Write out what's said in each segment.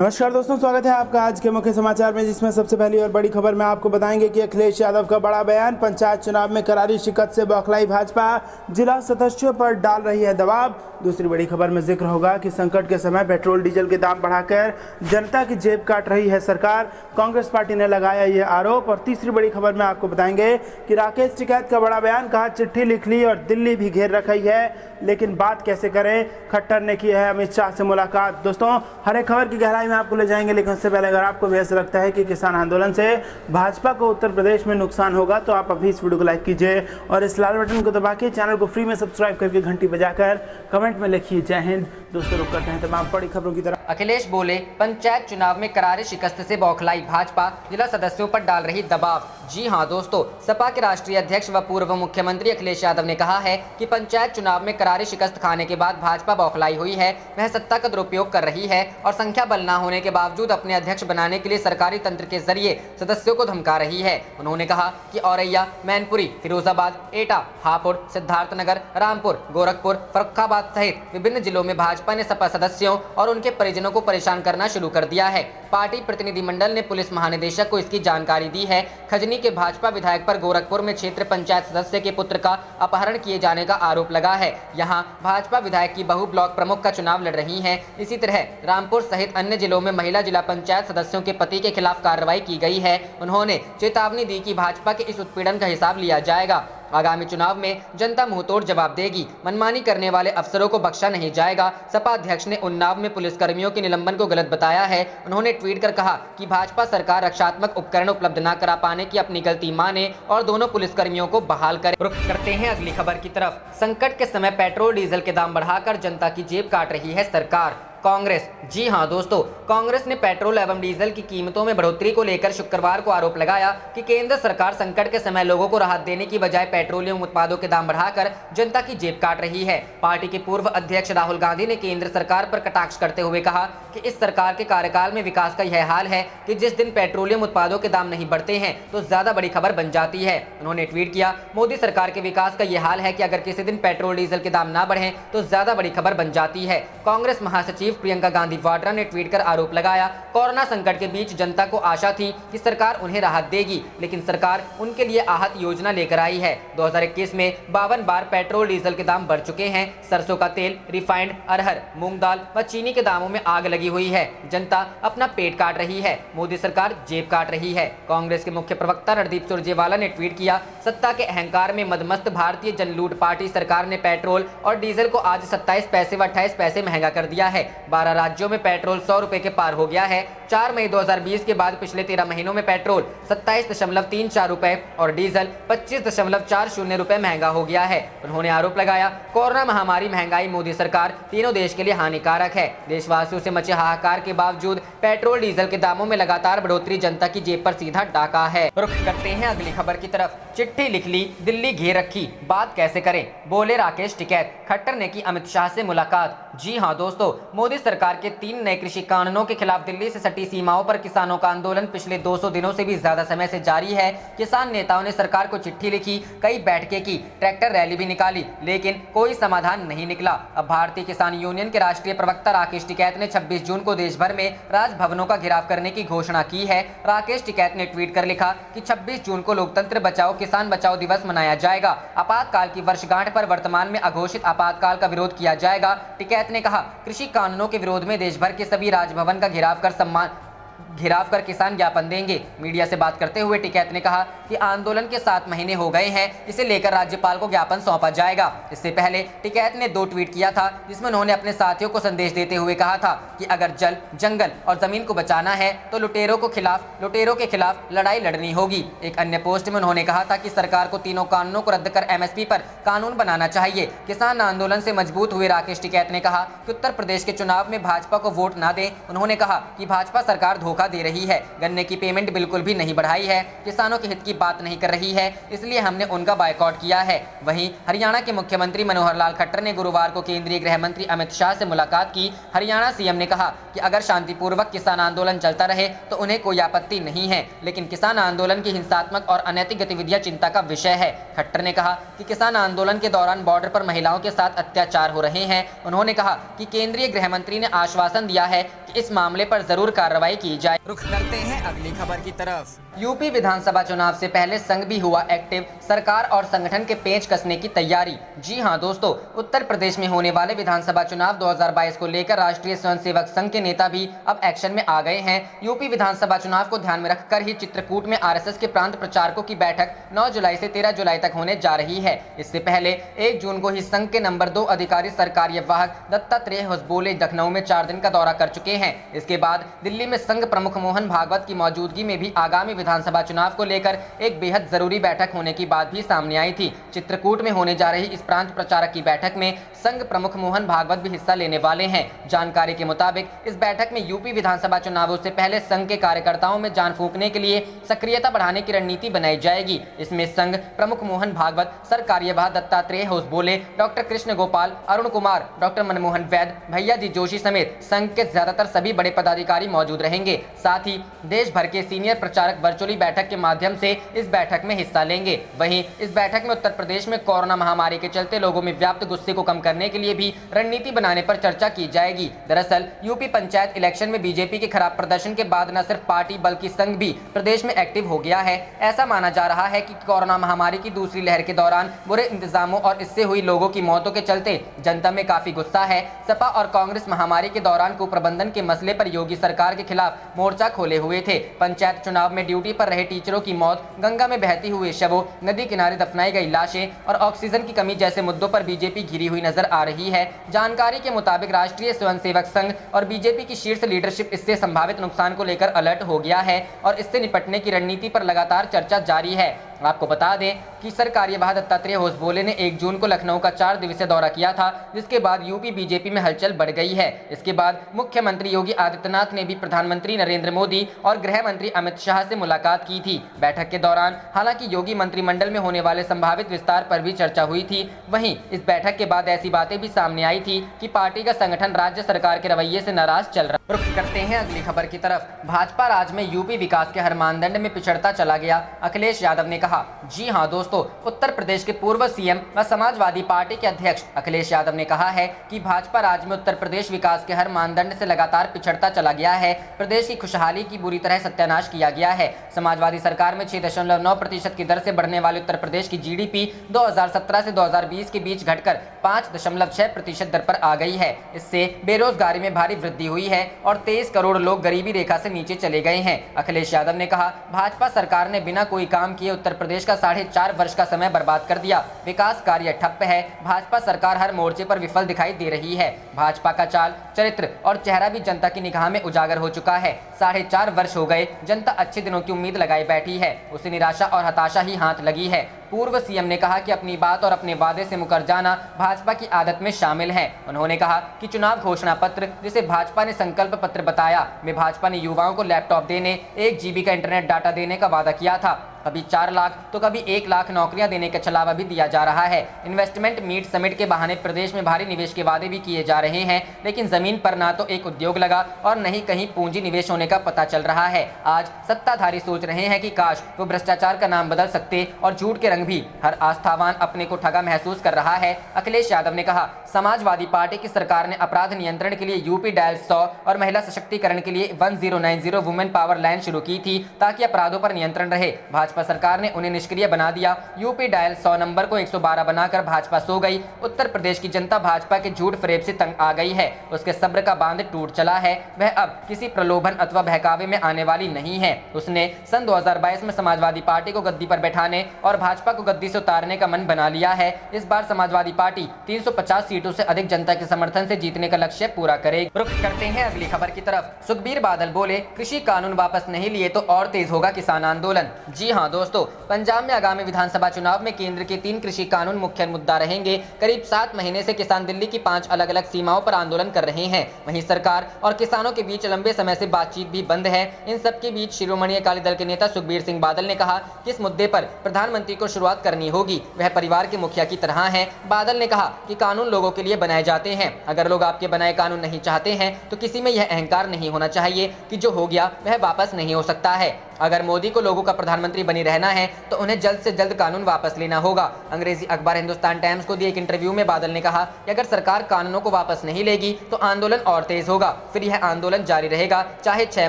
नमस्कार दोस्तों, स्वागत है आपका आज के मुख्य समाचार में, जिसमें सबसे पहली और बड़ी खबर में आपको बताएंगे कि अखिलेश यादव का बड़ा बयान। पंचायत चुनाव में करारी शिकस्त से बौखलाई भाजपा, जिला सदस्यों पर डाल रही है दबाव। दूसरी बड़ी खबर में जिक्र होगा कि संकट के समय पेट्रोल डीजल के दाम बढ़ाकर जनता की जेब काट रही है सरकार, कांग्रेस पार्टी ने लगाया ये आरोप। और तीसरी बड़ी खबर में आपको बताएंगे कि राकेश टिकैत का बड़ा बयान, कहा चिट्ठी लिख ली और दिल्ली भी घेर रखी है, लेकिन बात कैसे करें, खट्टर ने की है अमित शाह से मुलाकात। दोस्तों, हर एक खबर की गहराई में आपको ले जाएंगे, लेकिन उससे पहले अगर आपको भी ऐसा लगता है कि किसान आंदोलन से भाजपा को उत्तर प्रदेश में नुकसान होगा, तो आप अभी इस वीडियो को लाइक कीजिए और इस लाल बटन को दबा के चैनल को फ्री में सब्सक्राइब करके घंटी बजाकर कमेंट में लिखिए जय हिंद। दोस्तों, रुक करते हैं तमाम बड़ी खबरों की तरफ। अखिलेश बोले, पंचायत चुनाव में करारी शिकस्त से बौखलाई भाजपा, जिला सदस्यों पर डाल रही दबाव। जी हां दोस्तों, सपा के राष्ट्रीय अध्यक्ष व पूर्व मुख्यमंत्री अखिलेश यादव ने कहा है कि पंचायत चुनाव में करारी शिकस्त खाने के बाद भाजपा बौखलाई हुई है, वह सत्ता का दुरुपयोग कर रही है और संख्या बल न होने के बावजूद अपने अध्यक्ष बनाने के लिए सरकारी तंत्र के जरिए सदस्यों को धमका रही है। उन्होंने कहा कि औरैया, मैनपुरी, फिरोजाबाद, एटा, हापुड़, सिद्धार्थनगर, रामपुर, गोरखपुर, फर्रुखाबाद सहित विभिन्न जिलों में भाजपा ने सपा सदस्यों और उनके परिजनों को परेशान करना शुरू कर दिया है। पार्टी प्रतिनिधिमंडल ने पुलिस महानिदेशक को इसकी जानकारी दी है। खजनी के भाजपा विधायक पर गोरखपुर में क्षेत्र पंचायत सदस्य के पुत्र का अपहरण किए जाने का आरोप लगा है। यहां भाजपा विधायक की बहू ब्लॉक प्रमुख का चुनाव लड़ रही हैं। इसी तरह रामपुर सहित अन्य जिलों में महिला जिला पंचायत सदस्यों के पति के खिलाफ कार्रवाई की गई है। उन्होंने चेतावनी दी कि भाजपा के इस उत्पीड़न का हिसाब लिया जाएगा। आगामी चुनाव में जनता मुंहतोड़ जवाब देगी, मनमानी करने वाले अफसरों को बख्शा नहीं जाएगा। सपा अध्यक्ष ने उन्नाव में पुलिसकर्मियों के निलंबन को गलत बताया है। उन्होंने ट्वीट कर कहा कि भाजपा सरकार रक्षात्मक उपकरण उपलब्ध न करा पाने की अपनी गलती माने और दोनों पुलिसकर्मियों को बहाल करे। रुख करते हैं अगली खबर की तरफ। संकट के समय पेट्रोल डीजल के दाम बढ़ाकर जनता की जेब काट रही है सरकार, कांग्रेस। जी हां दोस्तों, कांग्रेस ने पेट्रोल एवं डीजल की कीमतों में बढ़ोतरी को लेकर शुक्रवार को आरोप लगाया कि केंद्र सरकार संकट के समय लोगों को राहत देने की बजाय पेट्रोलियम उत्पादों के दाम बढ़ाकर जनता की जेब काट रही है। पार्टी के पूर्व अध्यक्ष राहुल गांधी ने केंद्र सरकार पर कटाक्ष करते हुए कहा कि इस सरकार के कार्यकाल में विकास का यह हाल है कि जिस दिन पेट्रोलियम उत्पादों के दाम नहीं बढ़ते हैं तो ज्यादा बड़ी खबर बन जाती है। उन्होंने ट्वीट किया, मोदी सरकार के विकास का यह हाल है कि अगर किसी दिन पेट्रोल डीजल के दाम ना बढ़े तो ज्यादा बड़ी खबर बन जाती है। कांग्रेस महासचिव प्रियंका गांधी वाड्रा ने ट्वीट कर आरोप लगाया, कोरोना संकट के बीच जनता को आशा थी कि सरकार उन्हें राहत देगी, लेकिन सरकार उनके लिए आहत योजना लेकर आई है। 2021 में 52 बार पेट्रोल डीजल के दाम बढ़ चुके हैं। सरसों का तेल, रिफाइंड, अरहर, मूंग दाल व चीनी के दामों में आग लगी हुई है। जनता अपना पेट काट रही है, मोदी सरकार जेब काट रही है। कांग्रेस के मुख्य प्रवक्ता रणदीप सुरजेवाला ने ट्वीट किया, सत्ता के अहंकार में मदमस्त भारतीय जनलूट पार्टी सरकार ने पेट्रोल और डीजल को आज 27 पैसे व 28 पैसे महंगा कर दिया है। 12 राज्यों में पेट्रोल 100 रुपए के पार हो गया है। 4 मई 2020 के बाद पिछले 13 महीनों में पेट्रोल 27.34 रुपए और डीजल 25.40 रुपए महंगा हो गया है। उन्होंने आरोप लगाया, कोरोना महामारी, महंगाई, मोदी सरकार तीनों देश के लिए हानिकारक है। देशवासियों से मचे हाहाकार के बावजूद पेट्रोल डीजल के दामों में लगातार बढ़ोतरी जनता की जेब पर सीधा डाका है। रुख करते हैं अगली खबर की तरफ। चिट्ठी लिख ली, दिल्ली घेर रखी, बात कैसे करें, बोले राकेश टिकैत, खट्टर ने की अमित शाह से मुलाकात। जी हां दोस्तों, मोदी सरकार के 3 नए कृषि कानूनों के खिलाफ दिल्ली से सटी सीमाओं पर किसानों का आंदोलन पिछले 200 दिनों से भी ज्यादा समय से जारी है। किसान नेताओं ने सरकार को चिट्ठी लिखी, कई बैठकें की, ट्रैक्टर रैली भी निकाली, लेकिन कोई समाधान नहीं निकला। अब भारतीय किसान यूनियन के राष्ट्रीय प्रवक्ता राकेश टिकैत ने 26 जून को देश भर में राजभवनों का घेराव करने की घोषणा की है। राकेश टिकैत ने ट्वीट कर लिखा कि 26 जून को लोकतंत्र बचाओ किसान बचाओ दिवस मनाया जाएगा। आपातकाल की वर्षगांठ पर वर्तमान में अघोषित आपातकाल का विरोध किया जाएगा। टिकैत ने कहा, कृषि कानूनों के विरोध में देश भर के सभी राजभवन का घेराव कर किसान ज्ञापन देंगे। मीडिया से बात करते हुए टिकैत ने कहा कि आंदोलन के 7 महीने हो गए हैं, इसे लेकर राज्यपाल को ज्ञापन सौंपा जाएगा। इससे पहले टिकैत ने 2 ट्वीट किया था, जिसमें उन्होंने अपने साथियों को संदेश देते हुए कहा था कि अगर जल, जंगल और जमीन को बचाना है तो लुटेरों के खिलाफ लड़ाई लड़नी होगी। एक अन्य पोस्ट में उन्होंने कहा था कि सरकार को तीनों कानूनों को रद्द कर MSP पर कानून बनाना चाहिए। किसान आंदोलन से मजबूत हुए राकेश टिकैत ने कहा कि उत्तर प्रदेश के चुनाव में भाजपा को वोट न दें। उन्होंने कहा कि भाजपा सरकार धोखा दे रही है, गन्ने की पेमेंट बिल्कुल भी नहीं बढ़ाई है, किसानों के हित की बात नहीं कर रही है, इसलिए हमने उनका बायकॉट किया है। वहीं हरियाणा के मुख्यमंत्री मनोहर लाल खट्टर ने गुरुवार को केंद्रीय गृह मंत्री अमित शाह से मुलाकात की। हरियाणा सीएम ने कहा कि अगर शांतिपूर्वक किसान आंदोलन चलता रहे तो उन्हें कोई आपत्ति नहीं है, लेकिन किसान आंदोलन की हिंसात्मक और अनैतिक गतिविधियां चिंता का विषय है। खट्टर ने कहा कि किसान आंदोलन के दौरान बॉर्डर पर महिलाओं के साथ अत्याचार हो रहे हैं। उन्होंने कहा कि केंद्रीय गृह मंत्री ने आश्वासन दिया है कि इस मामले पर जरूर कार्रवाई की जाए। रुख करते हैं अगली खबर की तरफ। यूपी विधानसभा चुनाव से पहले संघ भी हुआ एक्टिव, सरकार और संगठन के पेंच कसने की तैयारी। जी हां दोस्तों, उत्तर प्रदेश में होने वाले विधानसभा चुनाव 2022 को लेकर राष्ट्रीय स्वयंसेवक संघ के नेता भी अब एक्शन में आ गए हैं। यूपी विधानसभा चुनाव को ध्यान में रखकर ही चित्रकूट में आरएसएस के प्रांत प्रचारकों की बैठक 9 जुलाई से 13 जुलाई तक होने जा रही है। इससे पहले 1 जून को ही संघ के नंबर 2 अधिकारी सरकारी वाहक दत्तात्रेय होसबोले लखनऊ में 4 दिन का दौरा कर चुके हैं। इसके बाद दिल्ली में संघ प्रमुख मोहन भागवत की मौजूदगी में भी आगामी विधानसभा चुनाव को लेकर एक बेहद जरूरी बैठक होने की बात भी सामने आई थी। चित्रकूट में होने जा रही इस प्रांत प्रचारक की बैठक में संघ प्रमुख मोहन भागवत भी हिस्सा लेने वाले हैं। जानकारी के मुताबिक इस बैठक में यूपी विधानसभा चुनावों से पहले संघ के कार्यकर्ताओं में जान फूंकने के लिए सक्रियता बढ़ाने की रणनीति बनाई जाएगी। इसमें संघ प्रमुख मोहन भागवत, सरकारी दत्तात्रेय होसबोले, डॉक्टर कृष्ण गोपाल, अरुण कुमार, डॉक्टर मनमोहन वैद, भैया जी जोशी समेत संघ के ज्यादातर सभी बड़े पदाधिकारी मौजूद रहेंगे। साथ ही देश भर के सीनियर प्रचारक वर्चुअली बैठक के माध्यम से इस बैठक में हिस्सा लेंगे। वहीं इस बैठक में उत्तर प्रदेश में कोरोना महामारी के चलते लोगों में व्याप्त गुस्से को कम करने के लिए भी रणनीति बनाने पर चर्चा की जाएगी। दरअसल यूपी पंचायत इलेक्शन में बीजेपी के खराब प्रदर्शन के बाद न सिर्फ पार्टी बल्कि संघ भी प्रदेश में एक्टिव हो गया है। ऐसा माना जा रहा है कि कोरोना महामारी की दूसरी लहर के दौरान बुरे इंतजामों और इससे हुई लोगों की मौतों के चलते जनता में काफी गुस्सा है। सपा और कांग्रेस महामारी के दौरान कुप्रबंधन के मसले पर योगी सरकार के खिलाफ मोर्चा खोले हुए थे। पंचायत चुनाव में ड्यूटी पर रहे टीचरों की मौत, गंगा में बहती हुए शवों, नदी किनारे दफनाई गई लाशें और ऑक्सीजन की कमी जैसे मुद्दों पर बीजेपी घिरी हुई नजर आ रही है। जानकारी के मुताबिक राष्ट्रीय स्वयंसेवक संघ और बीजेपी की शीर्ष लीडरशिप इससे संभावित नुकसान को लेकर अलर्ट हो गया है और इससे निपटने की रणनीति पर लगातार चर्चा जारी है। आपको बता दें कि सरकारी दत्तात्रेय होसबोले ने 1 जून को लखनऊ का 4 दिवसीय दौरा किया था, जिसके बाद यूपी बीजेपी में हलचल बढ़ गई है। इसके बाद मुख्यमंत्री योगी आदित्यनाथ ने भी प्रधानमंत्री नरेंद्र मोदी और गृह मंत्री अमित शाह से मुलाकात की थी। बैठक के दौरान हालांकि योगी मंत्रिमंडल में होने वाले संभावित विस्तार पर भी चर्चा हुई थी। वहीं इस बैठक के बाद ऐसी बातें भी सामने आई थी कि पार्टी का संगठन राज्य सरकार के रवैये से नाराज चल रहा। रुख करते हैं अगली खबर की तरफ। भाजपा राज में यूपी विकास के हर मानदंड में पिछड़ता चला गया, अखिलेश यादव ने कहा। जी हां दोस्तों, उत्तर प्रदेश के पूर्व सीएम व समाजवादी पार्टी के अध्यक्ष अखिलेश यादव ने कहा है कि भाजपा राज में उत्तर प्रदेश विकास के हर मानदंड से लगातार पिछड़ता चला गया है। प्रदेश की खुशहाली की बुरी तरह सत्यानाश किया गया है। समाजवादी सरकार में 6.9% की दर से बढ़ने वाले उत्तर प्रदेश की जीडीपी 2017 से 2020 के बीच घटकर 5.6% दर पर आ गई है। इससे बेरोजगारी में भारी वृद्धि हुई है और 23 करोड़ लोग गरीबी रेखा से नीचे चले गए हैं। अखिलेश यादव ने कहा, भाजपा सरकार ने बिना कोई काम किए उत्तर प्रदेश का 4.5 वर्ष का समय बर्बाद कर दिया। विकास कार्य ठप्प है। भाजपा सरकार हर मोर्चे पर विफल दिखाई दे रही है। भाजपा का चाल, चरित्र और चेहरा भी जनता की निगाह में उजागर हो चुका है। 4.5 वर्ष हो गए, जनता अच्छे दिनों की उम्मीद लगाए बैठी है, उसे निराशा और हताशा ही हाथ लगी है। पूर्व सीएम ने कहा कि अपनी बात और अपने वादे से मुकर जाना भाजपा की आदत में शामिल है। उन्होंने कहा कि चुनाव घोषणा पत्र, जिसे भाजपा ने संकल्प पत्र बताया, में भाजपा ने युवाओं को लैपटॉप देने, 1 GB का इंटरनेट डाटा देने का वादा किया था। कभी 4 लाख तो कभी 1 लाख नौकरियां देने का छलावा भी दिया जा रहा है। इन्वेस्टमेंट मीट समिट के बहाने प्रदेश में भारी निवेश के वादे भी किए जा रहे हैं, लेकिन जमीन पर ना तो एक उद्योग लगा और न ही कहीं पूंजी निवेश होने का पता चल रहा है। आज सत्ताधारी सोच रहे हैं कि काश वो भ्रष्टाचार का नाम बदल सकते और झूठ के रंग भी। हर आस्थावान अपने को ठगा महसूस कर रहा है। अखिलेश यादव ने कहा, समाजवादी पार्टी की सरकार ने अपराध नियंत्रण के लिए यूपी डायल 100 और महिला सशक्तिकरण के लिए 1090 वुमेन पावर लाइन शुरू की थी ताकि अपराधों पर नियंत्रण रहे। भाजपा सरकार ने उन्हें निष्क्रिय बना दिया। यूपी डायल 100 नंबर को 112 बनाकर भाजपा सो गई। उत्तर प्रदेश की जनता भाजपा के झूठ फरेब से तंग आ गई है। उसके सब्र का बांध टूट चला है। वह अब किसी प्रलोभन अथवा बहकावे में आने वाली नहीं है। उसने सन 2022 में समाजवादी पार्टी को गद्दी पर बैठाने और भाजपा को गद्दी से उतारने का मन बना लिया है। इस बार समाजवादी पार्टी 350 सीट सीटों से अधिक जनता के समर्थन से जीतने का लक्ष्य पूरा करेगी। रुख करते हैं अगली खबर की तरफ। सुखबीर बादल बोले, कृषि कानून वापस नहीं लिए तो और तेज होगा किसान आंदोलन। जी हां दोस्तों, पंजाब में आगामी विधानसभा चुनाव में केंद्र के 3 कृषि कानून मुख्य मुद्दा रहेंगे। करीब 7 महीने से किसान दिल्ली की 5 अलग अलग सीमाओं पर आंदोलन कर रहे हैं। वहीं सरकार और किसानों के बीच लंबे समय से बातचीत भी बंद है। इन सब के बीच शिरोमणि अकाली दल के नेता सुखबीर सिंह बादल ने कहा कि इस मुद्दे पर प्रधानमंत्री को शुरुआत करनी होगी। वह परिवार के मुखिया की तरह हैं। बादल ने कहा कि कानून लोगों के लिए बनाए जाते हैं। अगर लोग आपके बनाए कानून नहीं चाहते हैं तो किसी में यह अहंकार नहीं होना चाहिए कि जो हो गया वह वापस नहीं हो सकता है। अगर मोदी को लोगों का प्रधानमंत्री बनी रहना है तो उन्हें जल्द से जल्द कानून वापस लेना होगा। अंग्रेजी अखबार हिंदुस्तान टाइम्स को दिए एक इंटरव्यू में बादल ने कहा कि अगर सरकार कानूनों को वापस नहीं लेगी तो आंदोलन और तेज होगा। फिर यह आंदोलन जारी रहेगा, चाहे 6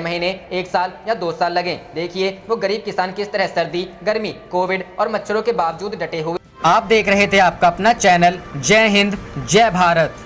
महीने, 1 साल या 2 साल लगे। देखिए वो गरीब किसान किस तरह सर्दी, गर्मी, कोविड और मच्छरों के बावजूद डटे हुए। आप देख रहे थे आपका अपना चैनल जय हिंद जय भारत।